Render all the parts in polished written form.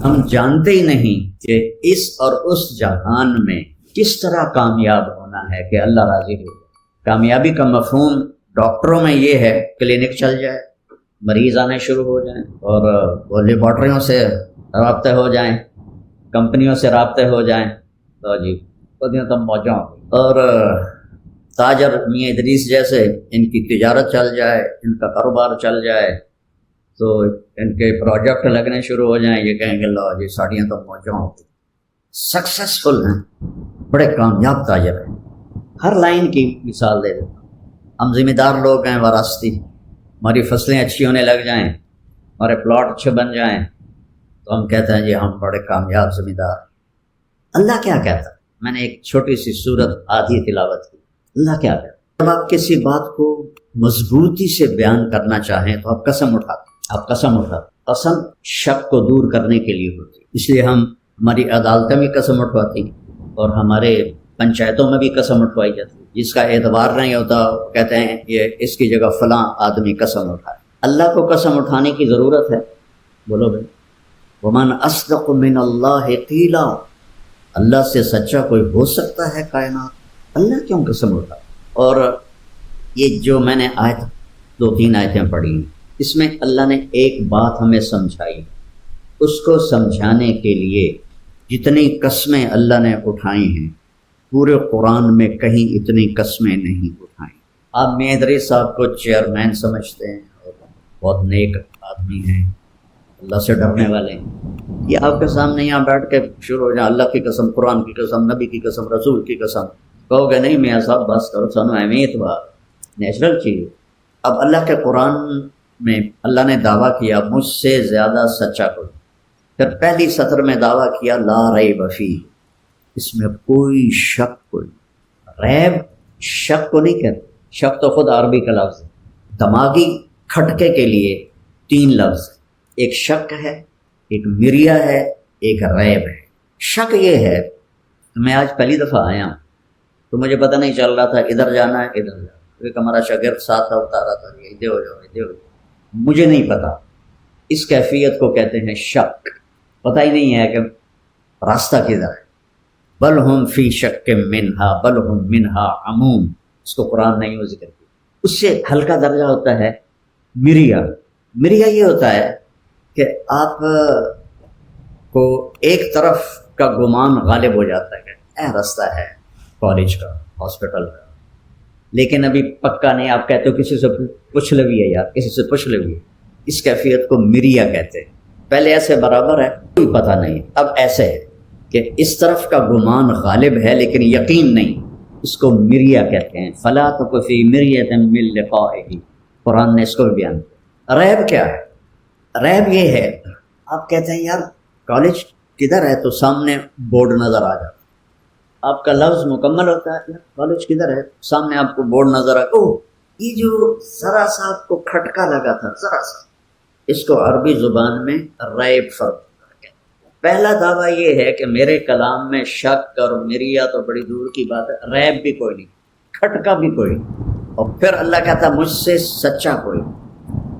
ہم جانتے ہی نہیں کہ اس اور اس جہان میں کس طرح کامیاب ہونا ہے کہ اللہ راضی ہو جائے۔ کامیابی کا مفہوم ڈاکٹروں میں یہ ہے، کلینک چل جائے، مریض آنے شروع ہو جائیں، اور وہ لیبارٹریوں سے رابطے ہو جائیں، کمپنیوں سے رابطے ہو جائیں، تو جی تم موجوں، اور تاجر میاں ادریس جیسے ان کی تجارت چل جائے، ان کا کاروبار چل جائے، تو ان کے پروجیکٹ لگنے شروع ہو جائیں، یہ کہیں گے لو جی ساڑیاں تو موجوں ہو گئی۔ سکسیسفل ہیں، بڑے کامیاب تاجر ہیں۔ ہر لائن کی مثال دے دیتا ہوں۔ ہم ذمہ دار لوگ ہیں وراثتی، ہماری فصلیں اچھی ہونے لگ جائیں، ہمارے پلاٹ اچھے بن جائیں، تو ہم کہتے ہیں جی ہم بڑے کامیاب ذمہ دار۔ اللہ کیا کہتا ہے؟ میں نے ایک چھوٹی سی سورت آدھی تلاوت کی۔ اللہ کیا کہتا ہے؟ جب آپ کسی بات کو مضبوطی سے بیان کرنا چاہیں تو آپ قسم اٹھاتے، قسم شک کو دور کرنے کے لیے ہوتی ہے، اس لیے ہماری عدالتیں بھی قسم اٹھواتی ہیں اور ہمارے پنچایتوں میں بھی قسم اٹھوائی جاتی ہے۔ جس کا اعتبار نہیں ہوتا کہتے ہیں یہ اس کی جگہ فلاں آدمی قسم اٹھائے۔ اللہ کو قسم اٹھانے کی ضرورت ہے؟ بولو بھائی، ومن اصدق من اللہ قیلا، اللہ سے سچا کوئی ہو سکتا ہے کائنات؟ اللہ کیوں قسم اٹھائے؟ اور یہ جو میں نے آیت 2-3 آیتیں پڑھی ہیں، اس میں اللہ نے ایک بات ہمیں سمجھائی، اس کو سمجھانے کے لیے جتنی قسمیں اللہ نے اٹھائی ہیں پورے قرآن میں کہیں اتنی قسمیں نہیں اٹھائیں۔ آپ میاں ادریس صاحب کو چیئرمین سمجھتے ہیں اور بہت نیک آدمی ہیں، اللہ سے ڈرنے والے ہیں، یہ آپ کے سامنے یہاں بیٹھ کے شروع ہو جائیں اللہ کی قسم، قرآن کی قسم، نبی کی قسم، رسول کی قسم، کہو گے نہیں میاں صاحب بس کرو، سنو اہمیت بات نیچرل چیز۔ اب اللہ کے قرآن میں اللہ نے دعویٰ کیا مجھ سے زیادہ سچا کوئی، پھر پہلی سطر میں دعویٰ کیا لا ریب فیہ، اس میں کوئی شک، کوئی ریب شک کو نہیں کہتے، شک تو خود عربی کا لفظ ہے۔ دماغی کھٹکے کے لیے 3 لفظ، ایک شک ہے، ایک مریا ہے، ایک ریب ہے۔ شک یہ ہے کہ میں آج پہلی دفعہ آیا ہوں تو مجھے پتہ نہیں چل رہا تھا ادھر جانا ہے ادھر جانا ہے، ایک ہمارا شاگرد ساتھ تھا بتا رہا تھا یہ ادھر ہو جاؤ ادھر ہو جاؤ، مجھے نہیں پتا، اس کیفیت کو کہتے ہیں شک۔ پتہ ہی نہیں ہے کہ راستہ کدھر ہے۔ بل ہم فی شک منہا بل ہم منہا عموم، اس کو قرآن نے یوں ذکر کیا۔ اس سے ہلکا درجہ ہوتا ہے مریا۔ مریا یہ ہوتا ہے کہ آپ کو ایک طرف کا گمان غالب ہو جاتا ہے کہ راستہ ہے کالج کا، ہاسپٹل کا، لیکن ابھی پکا نہیں، آپ کہتے ہو کسی سے پوچھ لوی ہے یار، کسی سے پوچھ لوی ہے، اس کیفیت کو مریا کہتے ہیں۔ پہلے ایسے برابر ہے کوئی پتہ نہیں، اب ایسے ہے کہ اس طرف کا گمان غالب ہے لیکن یقین نہیں، اس کو مریا کہتے ہیں۔ فلا تک فی مریۃ من لقائہ، قرآن نے اس کو بیان کیا۔ ریب کیا ہے؟ ریب یہ ہے آپ کہتے ہیں یار کالج کدھر ہے تو سامنے بورڈ نظر آ جاتا، آپ کا لفظ مکمل ہوتا ہے یار کالج کدھر ہے، سامنے آپ کو بورڈ نظر آ، اوہ یہ جو ذرا سا آپ کو کھٹکا لگا تھا ذرا سا، اس کو عربی زبان میں ریب فرق۔ پہلا دعویٰ یہ ہے کہ میرے کلام میں شک اور مریا تو بڑی دور کی بات ہے، ریب بھی کوئی نہیں، کھٹکا بھی کوئی نہیں، اور پھر اللہ کہتا مجھ سے سچا کوئی۔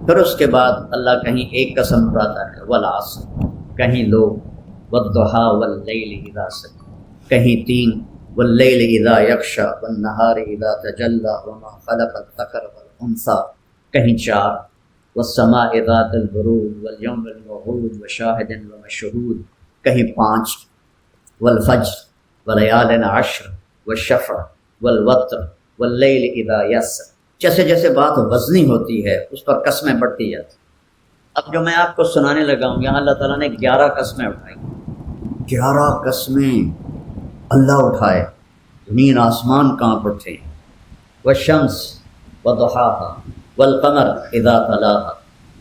پھر اس کے بعد اللہ کہیں ایک قسم اٹھاتا ہے والعصر، کہیں 2 والضحی واللیل اذا سجى، کہیں 3 واللیل اذا یغشی والنہار اذا تجلی وما خلق الذکر والانثی، کہیں 4 والسماء ذات البروج والیوم الموعود وشاہد ومشہود، کہیں 5 والفجر ولیال عشر والشفع والوتر واللیل اذا یسر۔ جیسے جیسے بات وزنی ہوتی ہے اس پر قسمیں بڑھتی جاتی۔ اب جو میں آپ کو سنانے لگا ہوں یہاں اللہ تعالیٰ نے 11 قسمیں اٹھائی، 11 قسمیں اللہ اٹھائے، زمین آسمان کانپ اٹھے۔ والشمس وضحاها والقمر اذا تلاها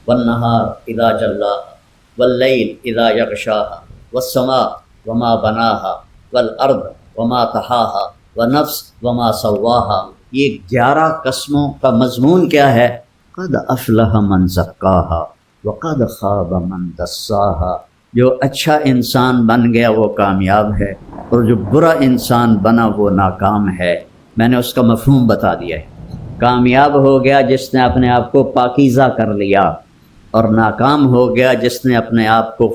والنهار اذا جلاها واللیل اذا یغشاها والسماء وما بناها والارض وما طحاها ونفس وما سواها۔ یہ 11 قسموں کا مضمون کیا ہے؟ قد افلح من زکاها وقد خاب من دساها۔ جو اچھا انسان بن گیا وہ کامیاب ہے، اور جو برا انسان بنا وہ ناکام ہے۔ میں نے اس کا مفہوم بتا دیا ہے۔ کامیاب ہو گیا جس نے اپنے آپ کو پاکیزہ کر لیا، اور ناکام ہو گیا جس نے اپنے آپ کو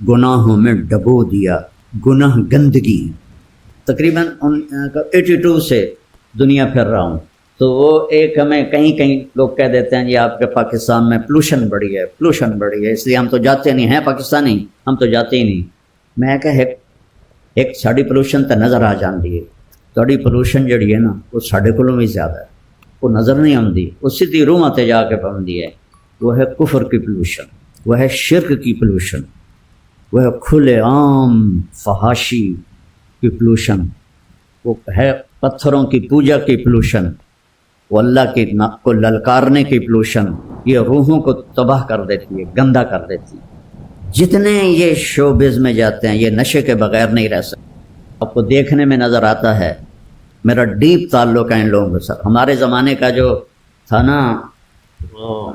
گناہوں میں ڈبو دیا، گناہ گندگی۔ تقریباً 82 سے دنیا پھر رہا ہوں، تو وہ ایک ہمیں کہیں کہیں لوگ کہہ دیتے ہیں جی آپ کے پاکستان میں پولوشن بڑھی ہے، پولوشن بڑھی ہے، اس لیے ہم تو جاتے نہیں ہیں پاکستانی، ہم تو جاتے ہی نہیں۔ میں کہ ایک ساڑی پولوشن تو نظر آ جاندی ہے، تھوڑی پولوشن جڑی ہے نا وہ ساڈے کولوں بھی زیادہ ہے، وہ نظر نہیں آتی، وہ سیدھی روحاں تے جا کے پوندی ہے۔ وہ ہے کفر کی پولوشن، وہ ہے شرک کی پولوشن، وہ ہے کھلے عام فحاشی کی پولوشن، وہ ہے پتھروں کی پوجا کی پولوشن، وہ اللہ کی کو للکارنے کی پولوشن۔ یہ روحوں کو تباہ کر دیتی ہے، گندا کر دیتی ہے۔ جتنے یہ شوبز میں جاتے ہیں یہ نشے کے بغیر نہیں رہ سکتے۔ آپ کو دیکھنے میں نظر آتا ہے، میرا ڈیپ تعلق ہے ان لوگوں کے ساتھ۔ ہمارے زمانے کا جو تھا نا وہ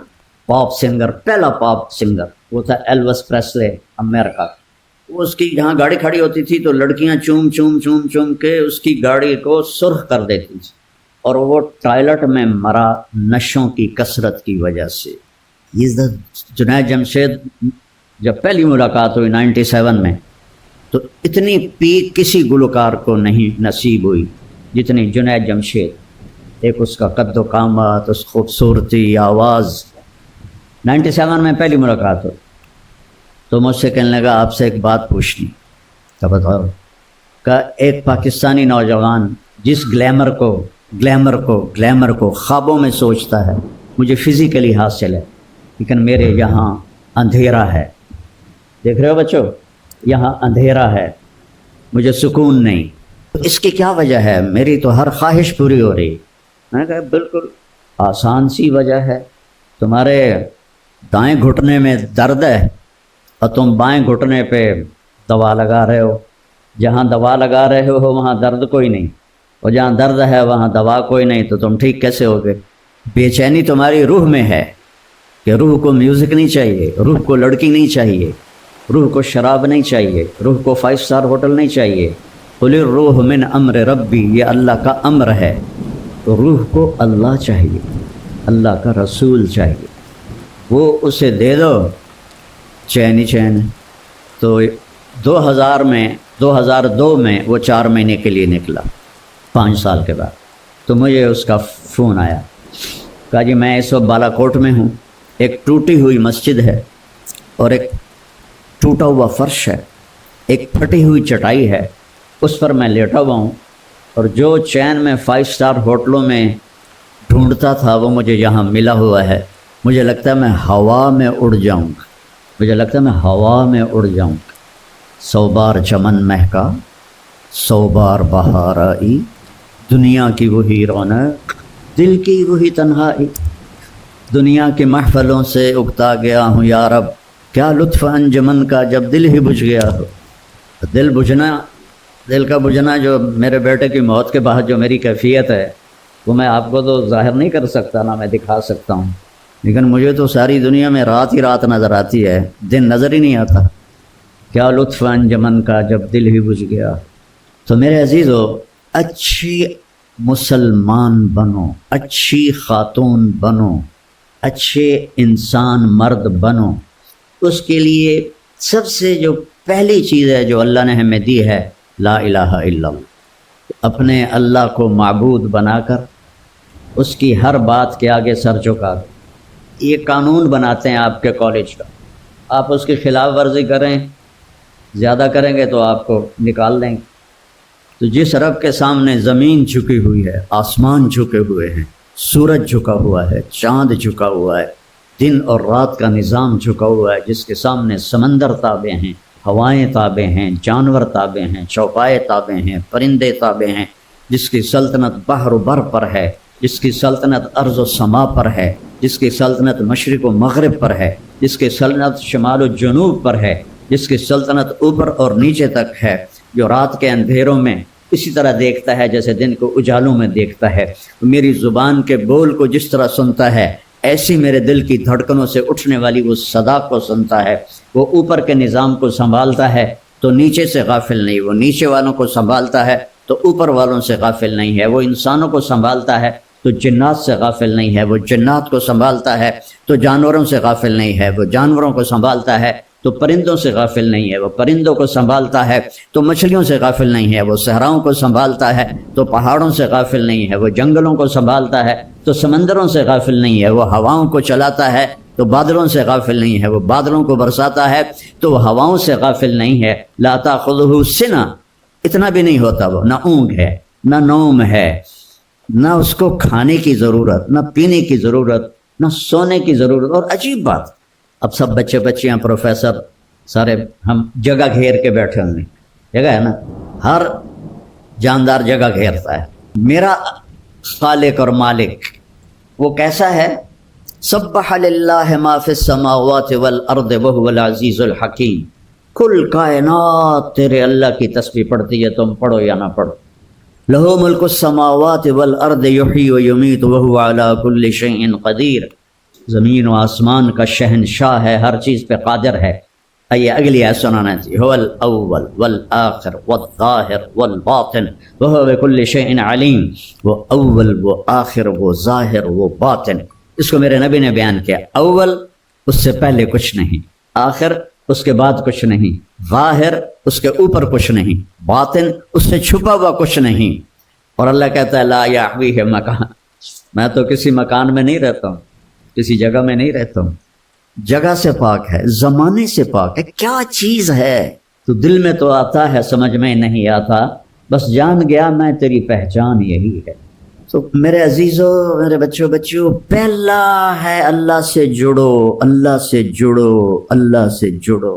پاپ سنگر، پہلا پاپ سنگر وہ تھا ایلوس پریسلے امریکہ۔ وہ اس کی جہاں گاڑی کھڑی ہوتی تھی تو لڑکیاں چوم چوم چوم چوم کے اس کی گاڑی کو سرخ کر دیتی تھی، اور وہ ٹائلٹ میں مرا نشوں کی کثرت کی وجہ سے۔ جنید جمشید جب پہلی ملاقات ہوئی 97 میں، تو اتنی پیک کسی گلوکار کو نہیں نصیب ہوئی جتنی جنید جمشید۔ ایک اس کا قد و قامت، اس خوبصورتی، آواز۔ 97 میں پہلی ملاقات ہوئی تو مجھ سے کہنے لگا آپ سے ایک بات پوچھنی۔ کیا بتاؤ؟ کہ ایک پاکستانی نوجوان جس گلیمر کو خوابوں میں سوچتا ہے مجھے فزیکلی حاصل ہے، لیکن میرے یہاں اندھیرا ہے۔ دیکھ رہے ہو بچوں، یہاں اندھیرا ہے، مجھے سکون نہیں۔ اس کی کیا وجہ ہے؟ میری تو ہر خواہش پوری ہو رہی۔ میں نے کہا بالکل آسان سی وجہ ہے، تمہارے دائیں گھٹنے میں درد ہے اور تم بائیں گھٹنے پہ دوا لگا رہے ہو۔ جہاں دوا لگا رہے ہو وہاں درد کوئی نہیں، اور جہاں درد ہے وہاں دوا کوئی نہیں، تو تم ٹھیک کیسے ہوگے؟ بے چینی تمہاری روح میں ہے کہ روح کو میوزک نہیں چاہیے، روح کو لڑکی نہیں چاہیے، روح کو شراب نہیں چاہیے، روح کو 5 اسٹار ہوٹل نہیں چاہیے۔ قل الروح من امر ربی، یہ اللہ کا امر ہے، تو روح کو اللہ چاہیے، اللہ کا رسول چاہیے، وہ اسے دے دو، چین ہی چین۔ تو 2002 میں وہ 4 مہینے کے لیے نکلا، 5 سال کے بعد۔ تو مجھے اس کا فون آیا، کہا جی میں اس وقت بالا کوٹ میں ہوں، ایک ٹوٹی ہوئی مسجد ہے اور ایک ٹوٹا ہوا فرش ہے، ایک پھٹی ہوئی چٹائی ہے، اس پر میں لیٹا ہوا ہوں، اور جو چین میں 5 اسٹار ہوٹلوں میں ڈھونڈتا تھا وہ مجھے یہاں ملا ہوا ہے۔ مجھے لگتا ہے میں ہوا میں اڑ جاؤں گا، مجھے لگتا ہے میں ہوا میں اڑ جاؤں گا۔ 100 بار چمن مہکا، 100 بار بہار آئی، دنیا کی وہی رونق، دل کی وہی تنہائی، دنیا کی محفلوں سے اگتا گیا ہوں یا رب، کیا لطف انجمن کا جب دل ہی بجھ گیا ہو۔ دل کا بجھنا جو میرے بیٹے کی موت کے بعد جو میری کیفیت ہے وہ میں آپ کو تو ظاہر نہیں کر سکتا، نہ میں دکھا سکتا ہوں، لیکن مجھے تو ساری دنیا میں رات ہی رات نظر آتی ہے، دن نظر ہی نہیں آتا۔ کیا لطف انجمن کا جب دل ہی بجھ گیا۔ تو میرے عزیزو، اچھی مسلمان بنو، اچھی خاتون بنو، اچھے انسان مرد بنو۔ اس کے لیے سب سے جو پہلی چیز ہے جو اللہ نے ہمیں دی ہے، لا الہ الا اللہ۔ اپنے اللہ کو معبود بنا کر اس کی ہر بات کے آگے سر جھکا کر، یہ قانون بناتے ہیں آپ کے کالج کا، آپ اس کی خلاف ورزی کریں، زیادہ کریں گے تو آپ کو نکال دیں گے۔ تو جس رب کے سامنے زمین جھکی ہوئی ہے، آسمان جھکے ہوئے ہیں، سورج جھکا ہوا ہے، چاند جھکا ہوا ہے، دن اور رات کا نظام جھکا ہوا ہے، جس کے سامنے سمندر تابع ہیں، ہوائیں تابع ہیں، جانور تابع ہیں، چوپائے تابع ہیں، پرندے تابع ہیں، جس کی سلطنت بحر و بر پر ہے، جس کی سلطنت ارض و سما پر ہے، جس کی سلطنت مشرق و مغرب پر ہے، جس کی سلطنت شمال و جنوب پر ہے، جس کی سلطنت اوپر اور نیچے تک ہے، جو رات کے اندھیروں میں اسی طرح دیکھتا ہے جیسے دن کو اجالوں میں دیکھتا ہے، میری زبان کے بول کو جس طرح سنتا ہے ایسی میرے دل کی دھڑکنوں سے اٹھنے والی وہ صدا کو سنتا ہے۔ وہ اوپر کے نظام کو سنبھالتا ہے تو نیچے سے غافل نہیں، وہ نیچے والوں کو سنبھالتا ہے تو اوپر والوں سے غافل نہیں ہے، وہ انسانوں کو سنبھالتا ہے تو جنات سے غافل نہیں ہے، وہ جنات کو سنبھالتا ہے تو جانوروں سے غافل نہیں ہے، وہ جانوروں کو سنبھالتا ہے تو پرندوں سے غافل نہیں ہے، وہ پرندوں کو سنبھالتا ہے تو مچھلیوں سے غافل نہیں ہے، وہ صحراؤں کو سنبھالتا ہے تو پہاڑوں سے غافل نہیں ہے، وہ جنگلوں کو سنبھالتا ہے تو سمندروں سے غافل نہیں ہے، وہ ہواؤں کو چلاتا ہے تو بادلوں سے غافل نہیں ہے، وہ بادلوں کو برساتا ہے تو وہ ہواؤں سے غافل نہیں ہے۔ لا تأخذہ سنہ، اتنا بھی نہیں ہوتا، وہ نہ اونگ ہے نہ نوم ہے، نہ اس کو کھانے کی ضرورت، نہ پینے کی ضرورت، نہ سونے کی ضرورت۔ اور عجیب بات، اب سب بچے بچیاں پروفیسر سارے ہم جگہ گھیر کے بیٹھے ہوں گے، جگہ ہے نا، ہر جاندار جگہ گھیرتا ہے۔ میرا خالق اور مالک وہ کیسا ہے؟ سبح للہ ما فی السماوات والارض وهو العزیز الحکیم، کل کائنات تیرے اللہ کی تسبیح پڑھتی ہے، تم پڑھو یا نہ پڑھو۔ لہ ملک السماوات والارض یحیی ویمیت وہو علی کل شیء قدیر، زمین و آسمان کا شہنشاہ ہے، ہر چیز پہ قادر ہے۔ آئیے اگلی آیت سنانا چاہیے، هو الاول والآخر والظاہر والباطن وہو بکل شیء علیم، وہ اول، وہ آخر، وہ ظاہر، وہ باطن۔ اس کو میرے نبی نے بیان کیا، اول اس سے پہلے کچھ نہیں، آخر اس کے بعد کچھ نہیں، ظاہر اس کے اوپر کچھ نہیں، باطن اس سے چھپا ہوا کچھ نہیں۔ اور اللہ کہتا ہے لا یحویہ مکان، میں تو کسی مکان میں نہیں رہتا ہوں، کسی جگہ میں نہیں رہتا ہوں، جگہ سے پاک ہے، زمانے سے پاک ہے۔ کیا چیز ہے؟ تو دل میں تو آتا ہے، سمجھ میں نہیں آتا، بس جان گیا میں تیری پہچان یہی ہے۔ تو میرے عزیزوں، میرے بچوں، پہلا ہے اللہ سے جڑو، اللہ سے جڑو، اللہ سے جڑو۔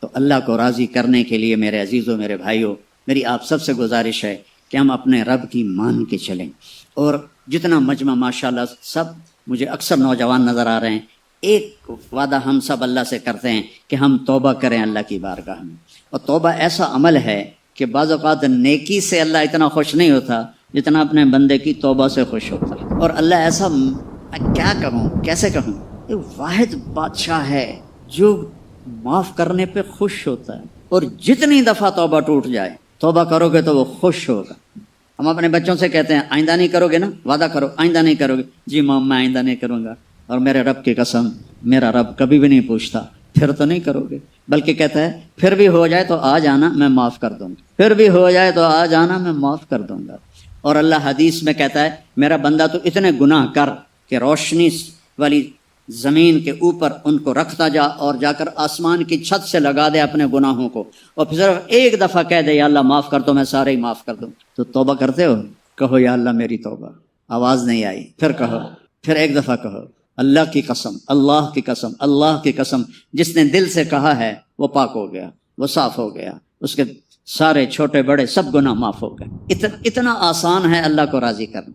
تو اللہ کو راضی کرنے کے لیے میرے عزیزوں، میرے بھائیوں، میری آپ سب سے گزارش ہے کہ ہم اپنے رب کی مان کے چلیں۔ اور جتنا مجمع ماشاءاللہ سب مجھے اکثر نوجوان نظر آ رہے ہیں، ایک وعدہ ہم سب اللہ سے کرتے ہیں کہ ہم توبہ کریں اللہ کی بارگاہ میں۔ اور توبہ ایسا عمل ہے کہ بعض اوقات نیکی سے اللہ اتنا خوش نہیں ہوتا جتنا اپنے بندے کی توبہ سے خوش ہوتا ہے۔ اور اللہ ایسا، کیا کہوں، کیسے کہوں، یہ واحد بادشاہ ہے جو معاف کرنے پہ خوش ہوتا ہے، اور جتنی دفعہ توبہ ٹوٹ جائے، توبہ کرو گے تو وہ خوش ہوگا۔ ہم اپنے بچوں سے کہتے ہیں آئندہ نہیں کرو گے نا، وعدہ کرو آئندہ نہیں کرو گے، جی مام میں آئندہ نہیں کروں گا، اور میرے رب کی قسم میرا رب کبھی بھی نہیں پوچھتا پھر تو نہیں کرو گے، بلکہ کہتا ہے پھر بھی ہو جائے تو آ جانا میں معاف کر دوں گا، پھر بھی ہو جائے تو آ جانا میں معاف کر دوں گا۔ اور اللہ حدیث میں کہتا ہے میرا بندہ تو اتنے گناہ کر کہ روشنی والی زمین کے اوپر ان کو رکھتا جا، اور جا کر آسمان کی چھت سے لگا دے اپنے گناہوں کو، اور پھر صرف ایک دفعہ کہہ دے یا اللہ معاف کر دو، میں سارے ہی معاف کر دوں۔ تو توبہ کرتے ہو؟ کہو یا اللہ میری توبہ۔ آواز نہیں آئی، پھر کہو، پھر ایک دفعہ کہو، اللہ کی قسم، اللہ کی قسم، اللہ کی قسم، جس نے دل سے کہا ہے وہ پاک ہو گیا، وہ صاف ہو گیا، اس کے سارے چھوٹے بڑے سب گناہ معاف ہو گئے۔ اتنا آسان ہے اللہ کو راضی کرنا۔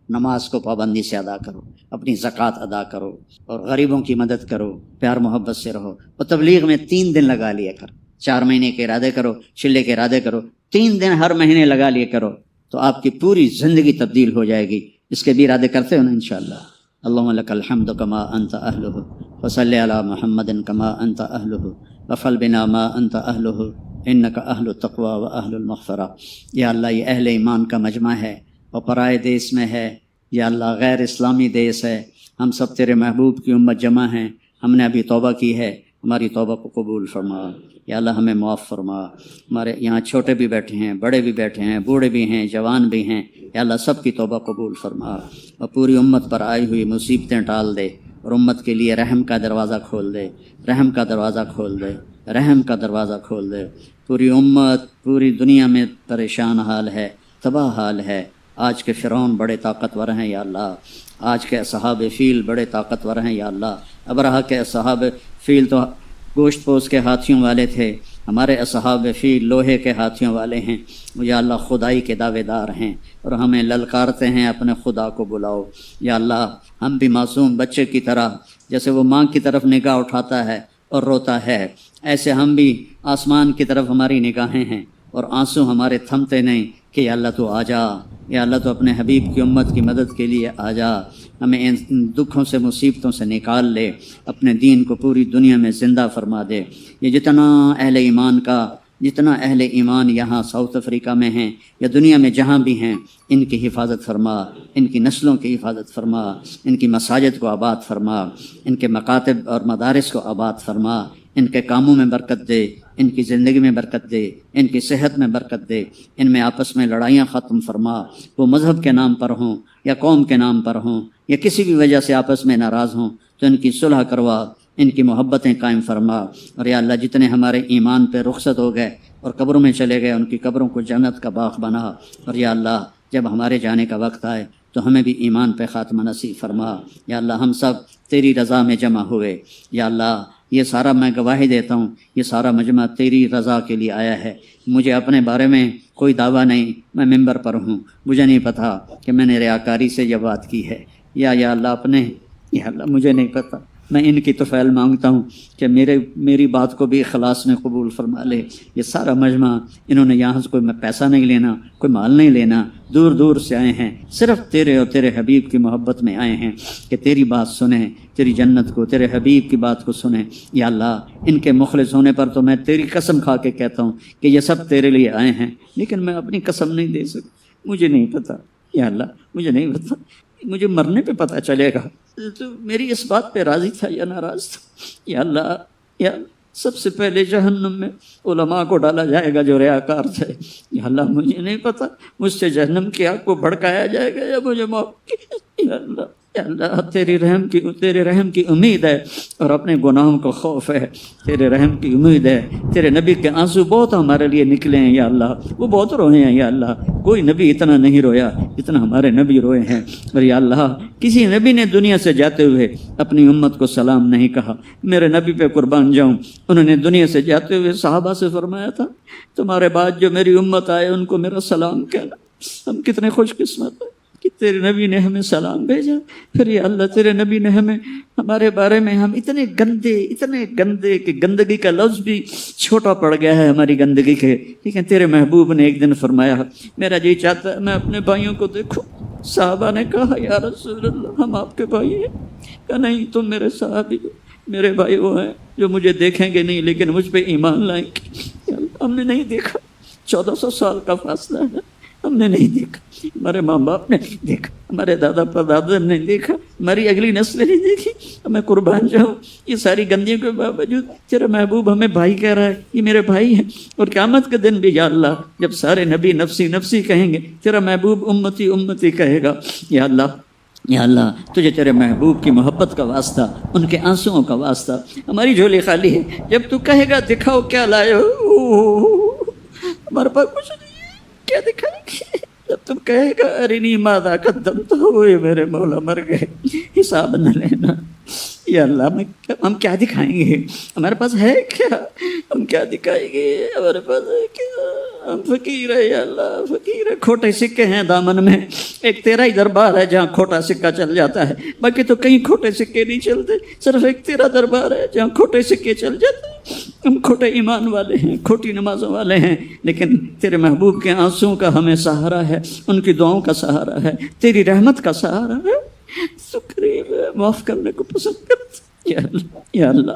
نماز کو پابندی سے ادا کرو، اپنی زکوٰۃ ادا کرو، اور غریبوں کی مدد کرو، پیار محبت سے رہو، اور تبلیغ میں 3 دن لگا لیا کر، 4 مہینے کے ارادے کرو، چلے کے ارادے کرو، 3 دن ہر مہینے لگا لیا کرو، تو آپ کی پوری زندگی تبدیل ہو جائے گی۔ اس کے بھی ارادے کرتے ہو نا انشاءاللہ۔ اللہم لک الحمد کما انت اہلہ، وصلی علی محمد کما انت اہلہ، وفعل بنا ما انت اہلہ، انک اہل التقوی و اہل المغفرہ۔ یا اللہ یہ اہل ایمان کا مجمع ہے اور پرائے دیس میں ہے، یا اللہ غیر اسلامی دیس ہے، ہم سب تیرے محبوب کی امت جمع ہیں، ہم نے ابھی توبہ کی ہے، ہماری توبہ کو قبول فرما۔ یا اللہ ہمیں معاف فرما۔ ہمارے یہاں چھوٹے بھی بیٹھے ہیں، بڑے بھی بیٹھے ہیں، بوڑھے بھی ہیں، جوان بھی ہیں، یا اللہ سب کی توبہ قبول فرما، اور پوری امت پر آئی ہوئی مصیبتیں ٹال دے، اور امت کے لیے رحم کا دروازہ کھول دے، رحم کا دروازہ کھول دے، رحم کا دروازہ کھول دے۔ پوری امت پوری دنیا میں پریشان حال ہے، تباہ حال ہے۔ آج کے فرعون بڑے طاقتور ہیں یا اللہ، آج کے اصحاب فیل بڑے طاقتور ہیں یا اللہ۔ ابرہہ کے اصحاب فیل تو گوشت پوش کے ہاتھیوں والے تھے، ہمارے اصحاب فیل لوہے کے ہاتھیوں والے ہیں، یا اللہ خدائی کے دعوے دار ہیں، اور ہمیں للکارتے ہیں اپنے خدا کو بلاؤ۔ یا اللہ ہم بھی معصوم بچے کی طرح، جیسے وہ ماں کی طرف نگاہ اٹھاتا ہے اور روتا ہے، ایسے ہم بھی آسمان کی طرف ہماری نگاہیں ہیں، اور آنسو ہمارے تھمتے نہیں کہ یا اللہ تو آ جا، یا اللہ تو اپنے حبیب کی امت کی مدد کے لیے آ جا، ہمیں ان دکھوں سے مصیبتوں سے نکال لے، اپنے دین کو پوری دنیا میں زندہ فرما دے۔ یہ جتنا اہل ایمان یہاں ساؤتھ افریقہ میں ہیں یا دنیا میں جہاں بھی ہیں، ان کی حفاظت فرما، ان کی نسلوں کی حفاظت فرما، ان کی مساجد کو آباد فرما، ان کے مکاتب اور مدارس کو آباد فرما۔ ان کے کاموں میں برکت دے، ان کی زندگی میں برکت دے، ان کی صحت میں برکت دے، ان میں آپس میں لڑائیاں ختم فرما، وہ مذہب کے نام پر ہوں یا قوم کے نام پر ہوں یا کسی بھی وجہ سے آپس میں ناراض ہوں تو ان کی صلح کروا، ان کی محبتیں قائم فرما۔ اور یا اللہ جتنے ہمارے ایمان پہ رخصت ہو گئے اور قبروں میں چلے گئے ان کی قبروں کو جنت کا باغ بنا، اور یا اللہ جب ہمارے جانے کا وقت آئے تو ہمیں بھی ایمان پہ خاتمہ نصیب فرما۔ یا اللہ ہم سب تیری رضا میں جمع ہوئے، یا اللہ یہ سارا میں گواہی دیتا ہوں یہ سارا مجمع تیری رضا کے لیے آیا ہے، مجھے اپنے بارے میں کوئی دعویٰ نہیں، میں ممبر پر ہوں، مجھے نہیں پتہ کہ میں نے ریاکاری سے یہ بات کی ہے، یا اللہ یا اللہ مجھے نہیں پتہ، میں ان کی توفیل مانگتا ہوں کہ میری بات کو بھی اخلاص میں قبول فرما لے۔ یہ سارا مجمع انہوں نے یہاں سے کوئی پیسہ نہیں لینا، کوئی مال نہیں لینا، دور دور سے آئے ہیں، صرف تیرے اور تیرے حبیب کی محبت میں آئے ہیں کہ تیری بات سنیں، تیری جنت کو، تیرے حبیب کی بات کو سنیں۔ یا اللہ ان کے مخلص ہونے پر تو میں تیری قسم کھا کے کہتا ہوں کہ یہ سب تیرے لیے آئے ہیں، لیکن میں اپنی قسم نہیں دے سکتا، مجھے نہیں پتہ، یا اللہ مجھے نہیں پتہ، مجھے مرنے پہ پتہ چلے گا تو میری اس بات پہ راضی تھا یا ناراض تھا۔ یا اللہ سب سے پہلے جہنم میں علماء کو ڈالا جائے گا جو ریاکار تھے، یا اللہ مجھے نہیں پتہ مجھ سے جہنم کی آگ کو بھڑکایا جائے گا یا مجھے موت۔ یا اللہ تیرے رحم کی امید ہے اور اپنے گناہوں کا خوف ہے، تیرے رحم کی امید ہے۔ تیرے نبی کے آنسو بہت ہمارے لیے نکلے ہیں یا اللہ، وہ بہت روئے ہیں یا اللہ، کوئی نبی اتنا نہیں رویا جتنا ہمارے نبی روئے ہیں۔ اور یا اللہ کسی نبی نے دنیا سے جاتے ہوئے اپنی امت کو سلام نہیں کہا، میرے نبی پہ قربان جاؤں، انہوں نے دنیا سے جاتے ہوئے صحابہ سے فرمایا تھا تمہارے بعد جو میری امت آئے ان کو میرا سلام کہنا۔ ہم کتنے خوش قسمت ہیں کہ تیرے نبی نے ہمیں سلام بھیجا۔ پھر یا اللہ تیرے نبی نے ہمارے بارے میں ہم اتنے گندے کہ گندگی کا لفظ بھی چھوٹا پڑ گیا ہے ہماری گندگی کے، لیکن تیرے محبوب نے ایک دن فرمایا میرا جی چاہتا ہے میں اپنے بھائیوں کو دیکھوں۔ صحابہ نے کہا یا رسول اللہ ہم آپ کے بھائی ہیں، کہ نہیں تم میرے صحابی ہو، میرے بھائی وہ ہیں جو مجھے دیکھیں گے نہیں لیکن مجھ پہ ایمان لائیں گے۔ ہم نے نہیں دیکھا، 1400 سال کا فاصلہ ہے، ہم نے نہیں دیکھا، ہمارے ماں باپ نے نہیں دیکھا، ہمارے دادا پردادا نے نہیں دیکھا، ہماری اگلی نسلیں نہیں دیکھی، ہمیں قربان جاؤں یہ ساری گندگیوں کے باوجود تیرا محبوب ہمیں بھائی کہہ رہا ہے، یہ میرے بھائی ہیں۔ اور قیامت کے دن بھی یا اللہ جب سارے نبی نفسی نفسی کہیں گے تیرا محبوب امتی امتی کہے گا۔ یا اللہ تجھے تیرے محبوب کی محبت کا واسطہ، ان کے آنسوؤں کا واسطہ، ہماری جھولی خالی ہے، جب تو کہے گا دکھاؤ کیا لائے ہو، ہمارے پاس کچھ نہیں ہے، کیا دکھائیں گے؟ جب تم کہے گا ارنی ماذا قدمت ہوئے میرے مولا مر گئے، حساب نہ لینا۔ یا اللہ ہم کیا دکھائیں گے؟ ہمارے پاس ہے کیا؟ ہم کیا دکھائیں گے؟ ہمارے پاس ہے کیا؟ ہم فقیر ہے یا اللہ، فقیر ہے، کھوٹے سکے ہیں دامن میں، ایک تیرا ہی دربار ہے جہاں کھوٹا سکہ چل جاتا ہے، باقی تو کہیں کھوٹے سکے نہیں چلتے، صرف ایک تیرا دربار ہے جہاں کھوٹے سکے چل جاتے ہیں۔ ہم کھوٹے ایمان والے ہیں، کھوٹی نمازوں والے ہیں، لیکن تیرے محبوب کے آنسوؤں کا ہمیں سہارا ہے، ان کی دعاؤں کا سہارا ہے، تیری رحمت کا سہارا ہے، تو قریب ہے، معاف کرنے کو پسند کرتے۔ یا اللہ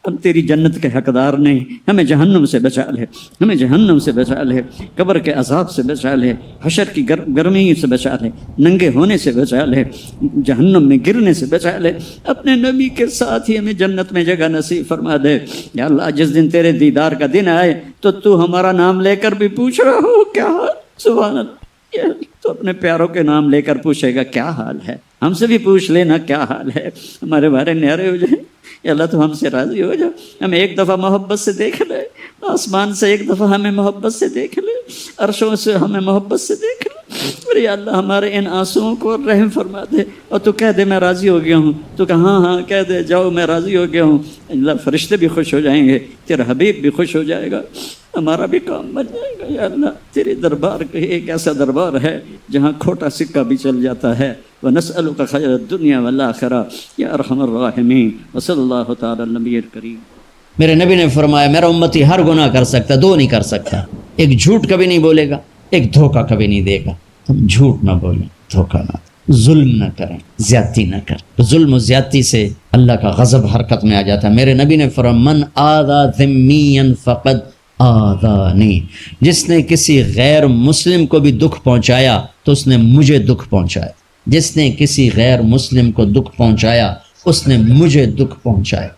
ہم تیری جنت کے حقدار نہیں، ہمیں جہنم سے بچا لے، ہمیں جہنم سے بچا لے، قبر کے عذاب سے بچا لے، حشر کی گرمی سے بچا لے، ننگے ہونے سے بچا لے، جہنم میں گرنے سے بچا لے، اپنے نبی کے ساتھ ہی ہمیں جنت میں جگہ نصیب فرما دے۔ یا اللہ جس دن تیرے دیدار کا دن آئے تو ہمارا نام لے کر بھی پوچھ رہا ہو کیا حال، سبحان اللہ، تو اپنے پیاروں کے نام لے کر پوچھے گا کیا حال ہے، ہم سے بھی پوچھ لینا کیا حال ہے، ہمارے بارے نیارے ہو جائیں۔ یا اللہ تو ہم سے راضی ہو جا، ہمیں ایک دفعہ محبت سے دیکھ لے، آسمان سے ایک دفعہ ہمیں محبت سے دیکھ لے، عرشوں سے ہمیں محبت سے دیکھ لے، اور یا اللہ ہمارے ان آنسوؤں کو رحم فرما دے، اور تو کہہ دے میں راضی ہو گیا ہوں، تو کہ ہاں کہہ دے جاؤ میں راضی ہو گیا ہوں، اللہ فرشتے بھی خوش ہو جائیں گے، تیرا حبیب بھی خوش ہو جائے گا، ہمارا بھی کام بن جائے گا۔ یا اللہ تیرے دربار کا ایک ایسا دربار ہے جہاں کھوٹا سکہ بھی چل جاتا ہے۔ وَنَسْأَلُكَ خَيْرَ الدُّنْيَا وَالْآخِرَةِ یا ارحم الراحمین، وصلی اللہ تعالی النبی الکریم۔ میرے نبی نے فرمایا میرا امتی ہر گناہ کر سکتا، دو نہیں کر سکتا، ایک جھوٹ کبھی نہیں بولے گا، ایک دھوکہ کبھی نہیں دے گا۔ تم جھوٹ نہ بولیں، دھوکہ نہ دیں، ظلم نہ کریں، زیادتی نہ کریں۔ ظلم و زیادتی سے اللہ کا غضب حرکت میں آ جاتا ہے۔ میرے نبی نے فرمایا من آذا ذمیا فقد آذانی، جس نے کسی غیر مسلم کو بھی دکھ پہنچایا تو اس نے مجھے دکھ پہنچایا، جس نے کسی غیر مسلم کو دکھ پہنچایا اس نے مجھے دکھ پہنچایا۔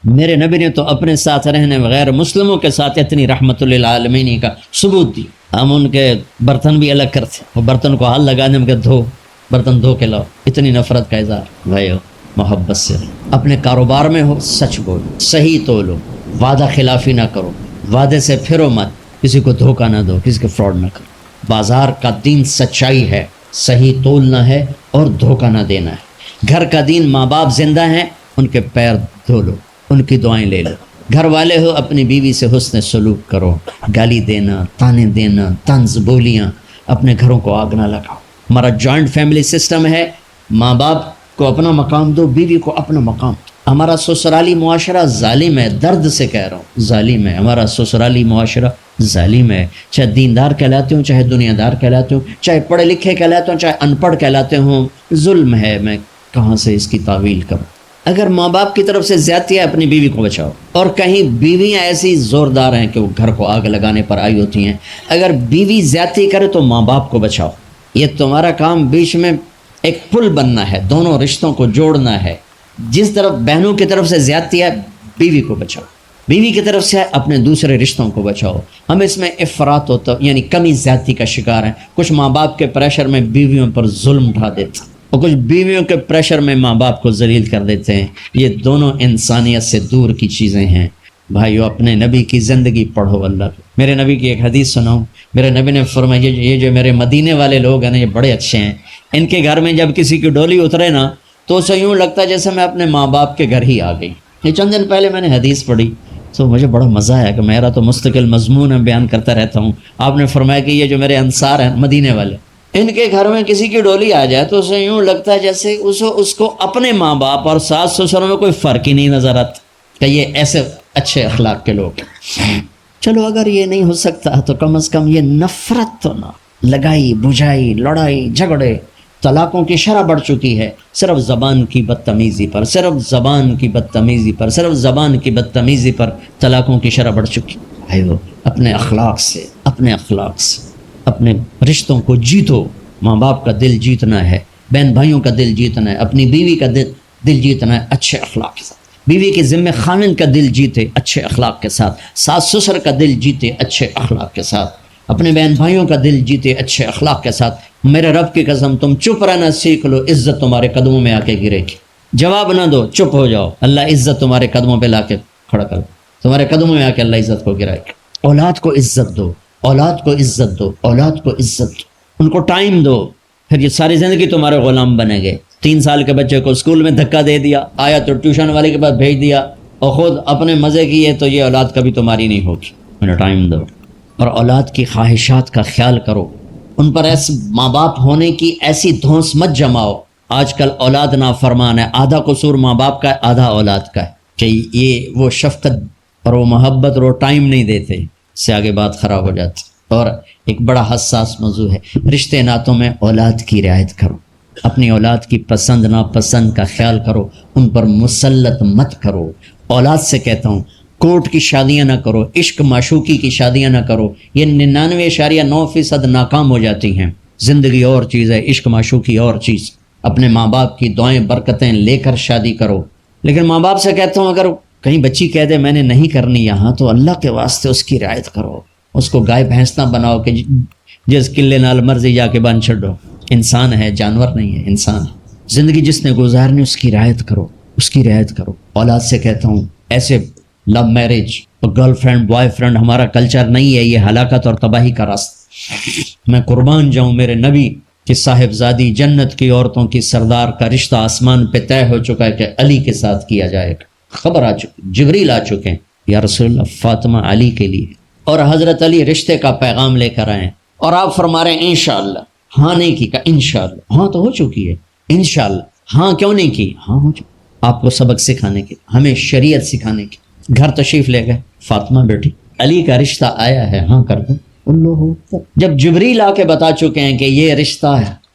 میرے نبی نے تو اپنے ساتھ رہنے غیر مسلموں کے ساتھ اتنی رحمت للعالمین کا ثبوت دی. ہم ان کے برتن بھی الگ کرتے, وہ برتن کو ہاتھ لگانے میں کہ دھو, برتن دھو کے لاؤ. اتنی نفرت کا اظہار. بھائیو محبت سے اپنے کاروبار میں ہو سچ بولو, صحیح تولو, وعدہ خلافی نہ کرو, وعدے سے پھرو مت, کسی کو دھوکہ نہ دو, کسی کو فراڈ نہ کرو. بازار کا دین سچائی ہے, صحیح تولنا ہے اور دھوکہ نہ دینا ہے. گھر کا دین ماں باپ زندہ ہیں, ان کے پیر دھو لو, ان کی دعائیں لے لو. گھر والے ہو اپنی بیوی سے حسن سلوک کرو, گالی دینا, تانے دینا, طنز بولیاں, اپنے گھروں کو آگ نہ لگاؤ. ہمارا جوائنٹ فیملی سسٹم ہے, ماں باپ کو اپنا مقام دو, بیوی کو اپنا مقام. ہمارا سسرالی معاشرہ ظالم ہے, درد سے کہہ رہا ہوں, ظالم ہے. ہمارا سسرالی معاشرہ ظالم ہے, چاہے دیندار کہلاتے ہوں, چاہے دنیا دار کہلاتے ہوں, چاہے پڑھے لکھے کہلاتے ہوں, چاہے ان پڑھ کہلاتے ہوں, ظلم ہے. میں کہاں سے اس کی تعویل کروں؟ اگر ماں باپ کی طرف سے زیادتی ہے, اپنی بیوی کو بچاؤ. اور کہیں بیویاں ایسی زوردار ہیں کہ وہ گھر کو آگ لگانے پر آئی ہوتی ہیں, اگر بیوی زیادتی کرے تو ماں باپ کو بچاؤ. یہ تمہارا کام بیچ میں ایک پل بننا ہے, دونوں رشتوں کو جوڑنا ہے. جس طرف بہنوں کی طرف سے زیادتی ہے, بیوی کو بچاؤ. بیوی کی طرف سے اپنے دوسرے رشتوں کو بچاؤ. ہم اس میں افراط ہوتا یعنی کمی زیادتی کا شکار ہیں. کچھ ماں باپ کے پریشر میں بیویوں پر ظلم ڈھا دیتے ہیں, اور کچھ بیویوں کے پریشر میں ماں باپ کو ذلیل کر دیتے ہیں. یہ دونوں انسانیت سے دور کی چیزیں ہیں. بھائیو اپنے نبی کی زندگی پڑھو. اللہ میرے نبی کی ایک حدیث سناؤں. میرے نبی نے فرمایا یہ جو میرے مدینے والے لوگ ہیں نا, یہ بڑے اچھے ہیں. ان کے گھر میں جب کسی کی ڈولی اترے نا, تو اسے یوں لگتا ہے جیسے میں اپنے ماں باپ کے گھر ہی آ گئی. یہ چند دن پہلے میں نے حدیث پڑھی تو مجھے بڑا مزہ آیا, کہ میرا تو مستقل مضمون ہے, بیان کرتا رہتا ہوں. آپ نے فرمایا کہ یہ جو میرے انصار ہیں مدینے والے, ان کے گھر میں کسی کی ڈولی آ جائے تو اسے یوں لگتا ہے جیسے اس کو اپنے ماں باپ اور ساس سسروں میں کوئی فرق ہی نہیں نظر آتا, کہ یہ ایسے اچھے اخلاق کے لوگ ہیں. چلو اگر یہ نہیں ہو سکتا تو کم از کم یہ نفرت تو نہ, لگائی بجھائی, لڑائی جھگڑے, طلاقوں کی شرح بڑھ چکی ہے صرف زبان کی بدتمیزی پر, صرف زبان کی بدتمیزی پر, صرف زبان کی بدتمیزی پر طلاقوں کی شرح بڑھ چکی. بھائیو اپنے اخلاق سے, اپنے اخلاق سے اپنے رشتوں کو جیتو. ماں باپ کا دل جیتنا ہے, بہن بھائیوں کا دل جیتنا ہے, اپنی بیوی کا دل جیتنا ہے اچھے اخلاق کے ساتھ. بیوی کے ذمہ خامن کا دل جیتے اچھے اخلاق کے ساتھ, ساس سسر کا دل جیتے اچھے اخلاق کے ساتھ, اپنے بہن بھائیوں کا دل جیتے اچھے اخلاق کے ساتھ. میرے رب کی قسم تم چپ رہنا سیکھ لو, عزت تمہارے قدموں میں آ کے گرے گی. جواب نہ دو, چپ ہو جاؤ, اللہ عزت تمہارے قدموں پہ لا کے کھڑا کر, تمہارے قدموں میں آ کے اللہ عزت کو گرائے گا. اولاد کو عزت دو, اولاد کو عزت دو, اولاد کو عزت دو, ان کو ٹائم دو, پھر یہ ساری زندگی تمہارے غلام بنے گئے. 3 سال کے بچے کو اسکول میں دھکا دے دیا, آیا تو ٹیوشن والے کے پاس بھیج دیا, اور خود اپنے مزے کیے, تو یہ اولاد کبھی تمہاری نہیں ہوگی. انہیں ٹائم دو, اور اولاد کی خواہشات کا خیال کرو. ان پر ایسے ماں باپ ہونے کی ایسی دھونس مت جماؤ. آج کل اولاد نافرمان ہے, آدھا قصور ماں باپ کا ہے, آدھا اولاد کا ہے, کہ یہ وہ شفقت اور وہ محبت اور وہ ٹائم نہیں دیتے, اس سے آگے بات خراب ہو جاتی. اور ایک بڑا حساس موضوع ہے, رشتے ناتوں میں اولاد کی رعایت کرو. اپنی اولاد کی پسند ناپسند کا خیال کرو, ان پر مسلط مت کرو. اولاد سے کہتا ہوں, کورٹ کی شادیاں نہ کرو, عشق معشوقی کی شادیاں نہ کرو. یہ 99.9% ناکام ہو جاتی ہیں. زندگی اور چیز ہے, عشق معشوقی اور چیز. اپنے ماں باپ کی دعائیں برکتیں لے کر شادی کرو. لیکن ماں باپ سے کہتا ہوں, اگر کہیں بچی کہہ دے میں نے نہیں کرنی یہاں, تو اللہ کے واسطے اس کی رعایت کرو. اس کو گائے بھینس نہ بناؤ کہ جس قلعے نال مرضی جا کے بن چھڈو. انسان ہے, جانور نہیں ہے, انسان ہے. زندگی جس نے گزارنی اس کی رعایت کرو, اس کی رعایت کرو. اولاد سے کہتا ہوں, ایسے لو میرج اور گرل فرینڈ بوائے فرینڈ ہمارا کلچر نہیں ہے, یہ ہلاکت اور تباہی کا راستہ. میں قربان جاؤں میرے نبی کہ صاحبزادی جنت کی عورتوں کی سردار کا رشتہ آسمان پہ طے ہو چکا ہے کہ علی کے ساتھ کیا جائے گا. خبر آ چکی, جبریل آ چکے ہیں, یا رسول اللہ فاطمہ علی کے لیے, اور حضرت علی رشتے کا پیغام لے کر آئے ہیں. اور آپ فرما رہے ہیں انشاءاللہ. ہاں نہیں کی, کا انشاءاللہ. ہاں تو ہو چکی ہے, انشاءاللہ. ہاں کیوں نہیں کی, ہاں ہو چکی. آپ کو سبق سکھانے کی, ہمیں شریعت سکھانے کی. گھر تشریف لے گئے, فاطمہ بیٹی علی کا رشتہ آیا ہے, ہاں کر دو. اللہ, جب جبریل آ کے بتا چکے ہیں کہ یہ رشتہ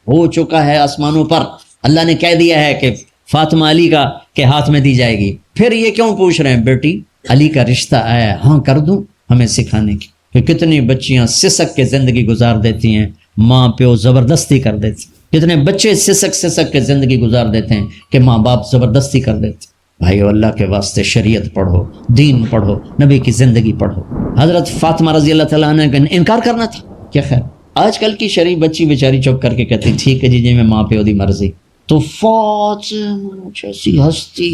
ہو چکا ہے آسمانوں پر, اللہ نے کہہ دیا ہے کہ فاطمہ علی کا کے ہاتھ میں دی جائے گی, پھر یہ کیوں پوچھ رہے ہیں بیٹی علی کا رشتہ آیا ہے, ہاں کر دوں, ہمیں سکھانے کی. کہ کتنی بچیاں سسک کے زندگی گزار دیتی ہیں, ماں پیو زبردستی کر دیتی. کتنے بچے سسک کے زندگی گزار دیتے ہیں کہ ماں باپ زبردستی کر دیتے. بھائیو اللہ کے واسطے شریعت پڑھو، دین پڑھو، نبی کی زندگی پڑھو۔ حضرت فاطمہ رضی اللہ تعالیٰ عنہ کا انکار کرنا تھا کیا خیر؟ آج کل کی شریف بچی بیچاری چپ کر کے کہتی ٹھیک ہے جی میں ماں پیو دی مرضی، تو فاطمہ جیسی ہستی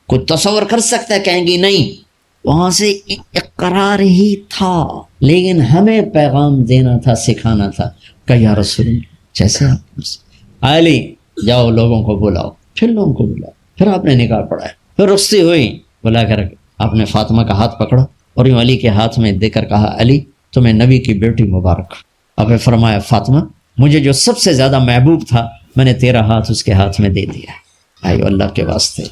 کوئی تصور کر سکتا ہے؟ کہیں گی نہیں، وہاں سے اقرار ہی تھا، لیکن ہمیں پیغام دینا تھا، سکھانا تھا کہ یا رسول اللہ جیسے آپ علی جاؤ لوگوں کو بلاؤ، پھر لوگوں کو بلاؤ، پھر آپ نے نکاح پڑھا ہے، پھر رخصتی ہوئی، بلا کر آپ نے فاطمہ کا ہاتھ پکڑا اور یوں علی کے ہاتھ میں دے کر کہا علی تمہیں نبی کی بیٹی مبارک۔ آپ نے فرمایا فاطمہ مجھے جو سب سے زیادہ محبوب تھا میں نے تیرا ہاتھ اس کے ہاتھ میں دے دیا۔ بھائی اللہ کے واسطے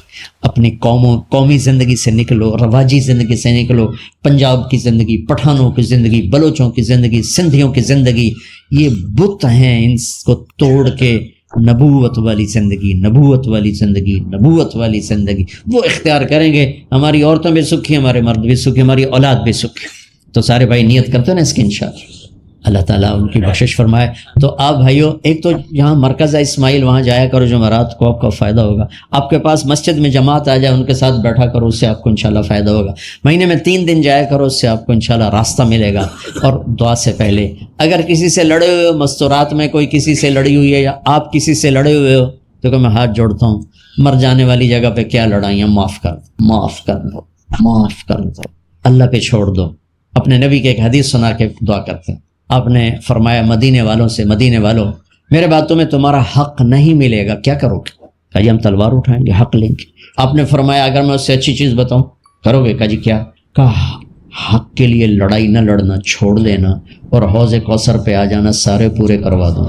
اپنی قومی زندگی سے نکلو، رواجی زندگی سے نکلو، پنجاب کی زندگی، پٹھانوں کی زندگی، بلوچوں کی زندگی، سندھیوں کی زندگی، یہ بت ہیں، ان کو توڑ کے نبوت والی زندگی، نبوت والی زندگی، نبوت والی زندگی وہ اختیار کریں گے، ہماری عورتیں بھی سکھی، ہمارے مرد بھی سکھی، ہماری اولاد بھی سکھی۔ تو سارے بھائی نیت کرتے ہیں نا اس کی انشاءاللہ، اللہ تعالیٰ ان کی بخشش فرمائے۔ تو آپ بھائیوں ایک تو یہاں مرکز ہے اسماعیل، وہاں جایا کرو جمعرات کو، آپ کو فائدہ ہوگا۔ آپ کے پاس مسجد میں جماعت آ جائے ان کے ساتھ بیٹھا کرو، اس سے آپ کو انشاءاللہ فائدہ ہوگا۔ مہینے میں 3 دن جایا کرو، اس سے آپ کو انشاءاللہ راستہ ملے گا۔ اور دعا سے پہلے اگر کسی سے لڑے ہوئے ہو، مستورات میں کوئی کسی سے لڑی ہوئی ہے یا آپ کسی سے لڑے ہوئے ہو، تو کہ میں ہاتھ جوڑتا ہوں، مر جانے والی جگہ پہ کیا لڑائیاں، معاف کر دو، معاف کر دو، معاف کر دو، اللہ پہ چھوڑ دو۔ اپنے نبی کے ایک حدیث سنا کے دعا کرتے ہیں، آپ نے فرمایا مدینے والوں سے، مدینے والوں میرے بعد تمہیں تمہارا حق نہیں ملے گا، کیا کرو گے؟ کہا جی ہم تلوار اٹھائیں گے، حق لیں گے۔ آپ نے فرمایا اگر میں اس سے اچھی چیز بتاؤں کرو گے؟ کہا جی کیا؟ کہا حق کے لیے لڑائی نہ لڑنا، چھوڑ دینا اور حوض کوثر پہ آ جانا، سارے پورے کروا دوں۔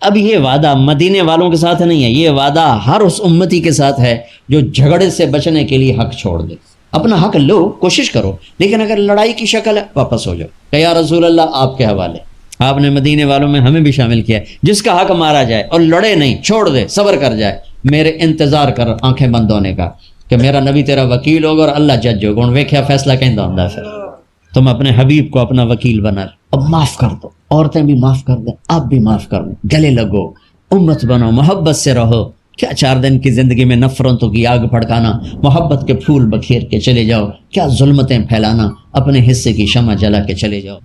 اب یہ وعدہ مدینے والوں کے ساتھ نہیں ہے، یہ وعدہ ہر اس امتی کے ساتھ ہے جو جھگڑے سے بچنے کے لیے حق چھوڑ دے۔ اپنا حق لو، کوشش کرو، لیکن اگر لڑائی کی شکل ہے واپس ہو جاؤ کہ یا رسول اللہ آپ کے حوالے۔ آپ نے مدینے والوں میں ہمیں بھی شامل کیا ہے، جس کا حق مارا جائے اور لڑے نہیں، چھوڑ دے، صبر کر جائے، میرے انتظار کر آنکھیں بند ہونے کا کہ میرا نبی تیرا وکیل ہوگا اور اللہ جج ہوگا، اور ویکھیا فیصلہ کہندا ہوندا ہے۔ پھر تم اپنے حبیب کو اپنا وکیل بنا لو، اب معاف کر دو، عورتیں بھی معاف کر دیں، آپ بھی معاف کر دیں، گلے لگو، امت بنو، محبت سے رہو۔ کیا 4 دن کی زندگی میں نفرتوں کی آگ بھڑکانا، محبت کے پھول بکھیر کے چلے جاؤ، کیا ظلمتیں پھیلانا، اپنے حصے کی شمع جلا کے چلے جاؤ۔